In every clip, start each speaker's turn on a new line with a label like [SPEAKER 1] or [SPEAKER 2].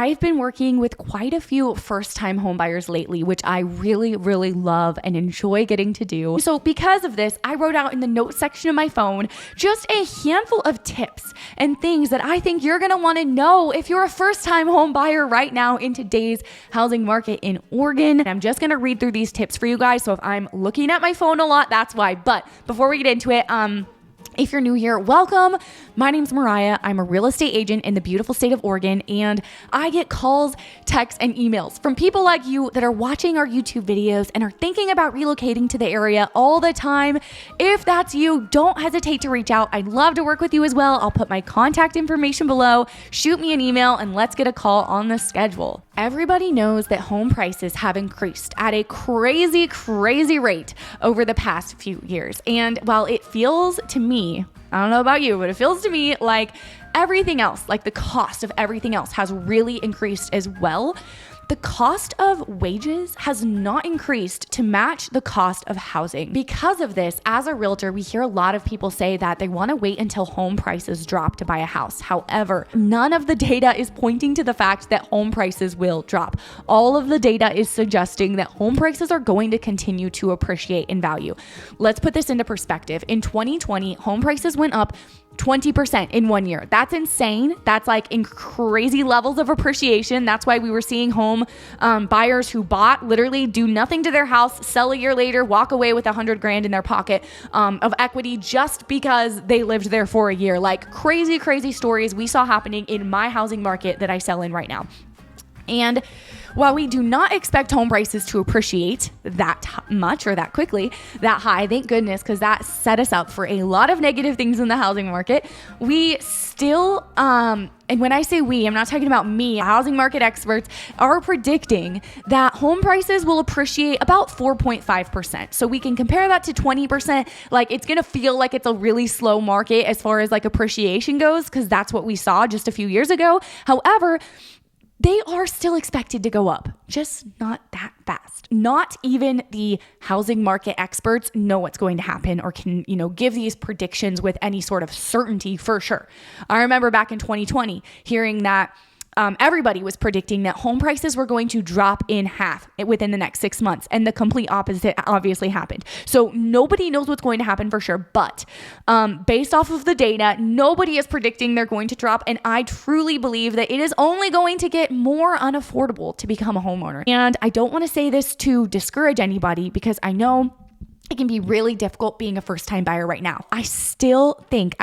[SPEAKER 1] I've been working with quite a few first-time home buyers lately, which I really, really love and enjoy getting to do. So because of this, I wrote out in the notes section of my phone just a handful of tips and things that I think you're gonna wanna know if you're a first-time home buyer right now in today's housing market in Oregon. And I'm just gonna read through these tips for you guys. So if I'm looking at my phone a lot, that's why. But before we get into it, if you're new here, welcome. My name's Mariah. I'm a real estate agent in the beautiful state of Oregon, and I get calls, texts, and emails from people like you that are watching our YouTube videos and are thinking about relocating to the area all the time. If that's you, don't hesitate to reach out. I'd love to work with you as well. I'll put my contact information below. Shoot me an email and let's get a call on the schedule. Everybody knows that home prices have increased at a crazy, crazy rate over the past few years. And while it feels to me, I don't know about you, but it feels to me like everything else, like the cost of everything else has really increased as well. The cost of wages has not increased to match the cost of housing. Because of this, as a realtor, we hear a lot of people say that they want to wait until home prices drop to buy a house. However, none of the data is pointing to the fact that home prices will drop. All of the data is suggesting that home prices are going to continue to appreciate in value. Let's put this into perspective. In 2020, home prices went up 20% in 1 year. That's insane. That's like in crazy levels of appreciation. That's why we were seeing home buyers who bought, literally do nothing to their house, sell a year later, walk away with $100,000 in their pocket of equity just because they lived there for a year. Like crazy, crazy stories we saw happening in my housing market that I sell in right now. And while we do not expect home prices to appreciate that much or that quickly, that high, thank goodness, because that set us up for a lot of negative things in the housing market, we still, and when I say we, I'm not talking about me, housing market experts are predicting that home prices will appreciate about 4.5%. So we can compare that to 20%. Like it's going to feel like it's a really slow market as far as like appreciation goes, because that's what we saw just a few years ago. However, they are still expected to go up, just not that fast. Not even the housing market experts know what's going to happen or can, give these predictions with any sort of certainty for sure. I remember back in 2020 hearing that everybody was predicting that home prices were going to drop in half within the next 6 months. And the complete opposite obviously happened. So nobody knows what's going to happen for sure. But based off of the data, nobody is predicting they're going to drop. And I truly believe that it is only going to get more unaffordable to become a homeowner. And I don't want to say this to discourage anybody because I know it can be really difficult being a first-time buyer right now. I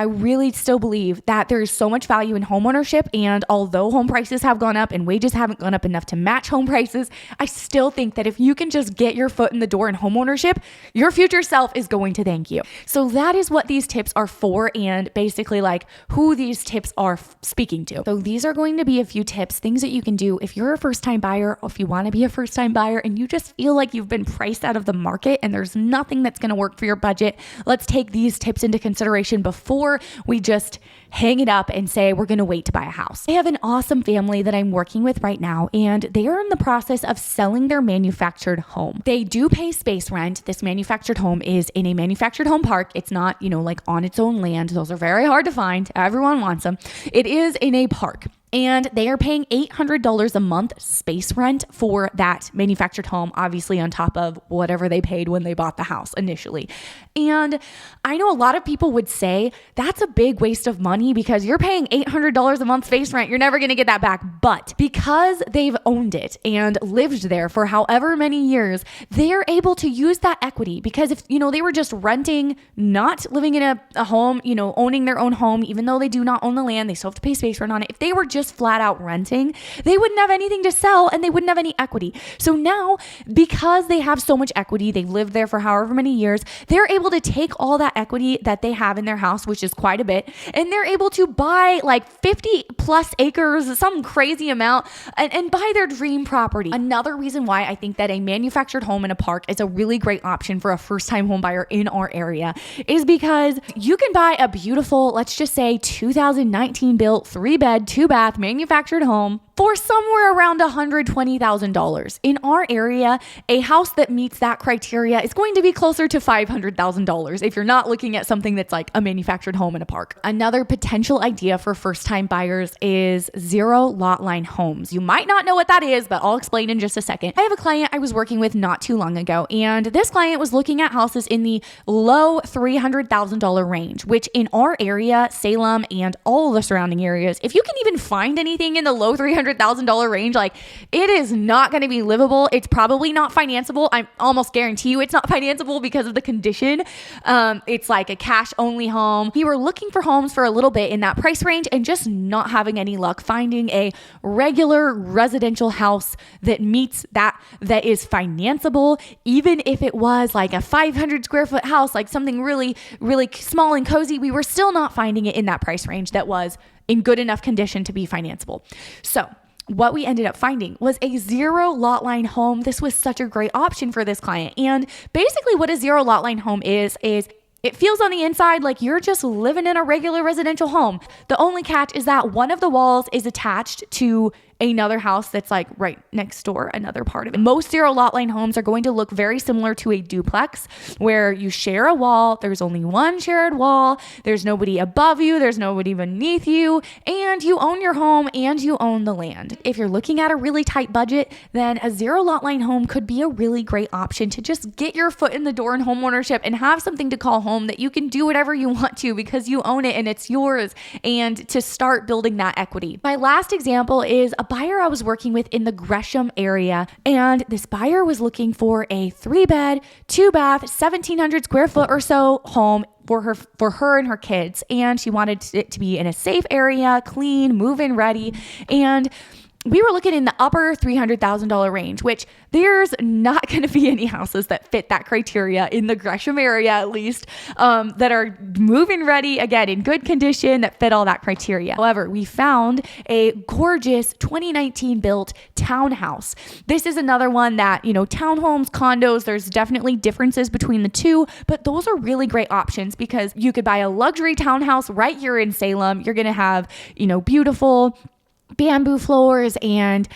[SPEAKER 1] really still believe that there is so much value in homeownership. And although home prices have gone up and wages haven't gone up enough to match home prices, I still think that if you can just get your foot in the door in homeownership, your future self is going to thank you. So that is what these tips are for and basically like who these tips are speaking to. So these are going to be a few tips, things that you can do if you're a first-time buyer or if you want to be a first-time buyer and you just feel like you've been priced out of the market and there's nothing that's going to work for your budget. Let's take these tips into consideration before we just hang it up and say we're going to wait to buy a house. I have an awesome family that I'm working with right now, and they are in the process of selling their manufactured home. They do pay space rent. This manufactured home is in a manufactured home park. It's not, like on its own land. Those are very hard to find. Everyone wants them. It is in a park. And they are paying $800 a month space rent for that manufactured home, obviously on top of whatever they paid when they bought the house initially. And I know a lot of people would say that's a big waste of money because you're paying $800 a month space rent. You're never going to get that back. But because they've owned it and lived there for however many years, they're able to use that equity because if, they were just renting, not living in a home, owning their own home, even though they do not own the land, they still have to pay space rent on it. If they were just flat out renting, they wouldn't have anything to sell and they wouldn't have any equity. So now, because they have so much equity, they've lived there for however many years, they're able to take all that equity that they have in their house, which is quite a bit, and they're able to buy like 50 plus acres, some crazy amount, and buy their dream property. Another reason why I think that a manufactured home in a park is a really great option for a first-time home buyer in our area is because you can buy a beautiful, let's just say 2019 built 3-bed, 2-bath bath manufactured home for somewhere around $120,000. In our area, a house that meets that criteria is going to be closer to $500,000 if you're not looking at something that's like a manufactured home in a park. Another potential idea for first-time buyers is zero lot line homes. You might not know what that is, but I'll explain in just a second. I have a client I was working with not too long ago, and this client was looking at houses in the low $300,000 range, which in our area, Salem and all the surrounding areas, if you can even find anything in the low $300,000 range, like it is not going to be livable. It's probably not financeable. I almost guarantee you it's not financeable because of the condition. It's like a cash only home. We were looking for homes for a little bit in that price range and just not having any luck finding a regular residential house that meets that is financeable, even if it was like a 500 square foot house, like something really, really small and cozy. We were still not finding it in that price range that was in good enough condition to be financeable. So what we ended up finding was a zero lot line home. This was such a great option for this client. And basically what a zero lot line home is it feels on the inside like you're just living in a regular residential home. The only catch is that one of the walls is attached to another house that's like right next door, another part of it. Most zero lot line homes are going to look very similar to a duplex where you share a wall. There's only one shared wall. There's nobody above you. There's nobody beneath you. And you own your home and you own the land. If you're looking at a really tight budget, then a zero lot line home could be a really great option to just get your foot in the door in homeownership and have something to call home that you can do whatever you want to because you own it and it's yours, and to start building that equity. My last example is a buyer I was working with in the Gresham area, and this buyer was looking for a 3-bed, 2-bath, 1,700 square foot or so home for her and her kids. And she wanted it to be in a safe area, clean, move-in ready. And we were looking in the upper $300,000 range, which there's not going to be any houses that fit that criteria in the Gresham area, at least, that are move-in ready, again, in good condition, that fit all that criteria. However, we found a gorgeous 2019 built townhouse. This is another one that, townhomes, condos, there's definitely differences between the two, but those are really great options because you could buy a luxury townhouse right here in Salem. You're going to have, beautiful bamboo floors and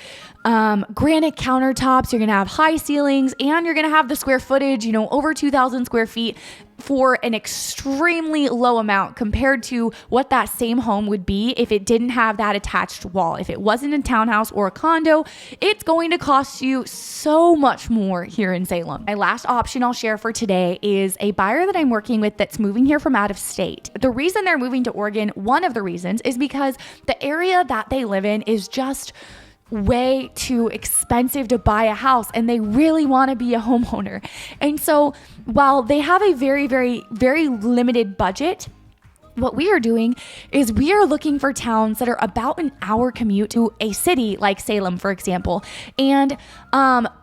[SPEAKER 1] granite countertops. You're going to have high ceilings, and you're going to have the square footage, over 2,000 square feet for an extremely low amount compared to what that same home would be if it didn't have that attached wall. If it wasn't a townhouse or a condo, it's going to cost you so much more here in Salem. My last option I'll share for today is a buyer that I'm working with that's moving here from out of state. The reason they're moving to Oregon, one of the reasons, is because the area that they live in is just way too expensive to buy a house, and they really want to be a homeowner. And so while they have a very, very, very limited budget, what we are doing is we are looking for towns that are about an hour commute to a city like Salem, for example. And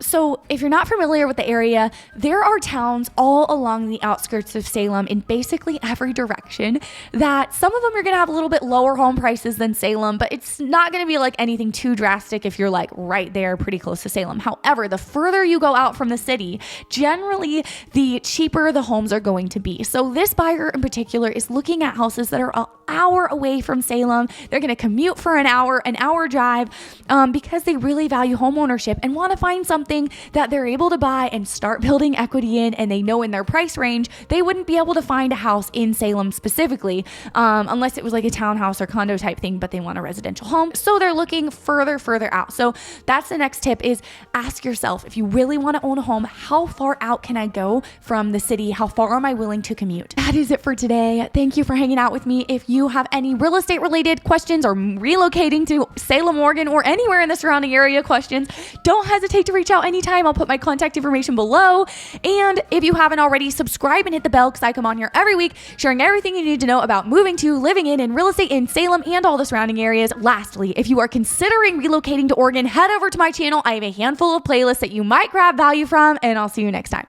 [SPEAKER 1] so if you're not familiar with the area, there are towns all along the outskirts of Salem in basically every direction that some of them are going to have a little bit lower home prices than Salem, but it's not going to be like anything too drastic if you're like right there pretty close to Salem. However, the further you go out from the city, generally the cheaper the homes are going to be. So this buyer in particular is looking at houses that are an hour away from Salem. They're going to commute for an hour drive, because they really value home ownership and want to find something that they're able to buy and start building equity in. And they know in their price range, they wouldn't be able to find a house in Salem specifically, unless it was like a townhouse or condo type thing, but they want a residential home. So they're looking further out. So that's the next tip, is ask yourself, if you really want to own a home, how far out can I go from the city? How far am I willing to commute? That is it for today. Thank you for hanging out with me. If you have any real estate related questions or relocating to Salem, Oregon, or anywhere in the surrounding area questions, don't hesitate to reach out anytime. I'll put my contact information below. And if you haven't already, subscribe and hit the bell, because I come on here every week sharing everything you need to know about moving to, living in, and real estate in Salem and all the surrounding areas. Lastly, if you are considering relocating to Oregon, head over to my channel. I have a handful of playlists that you might grab value from, and I'll see you next time.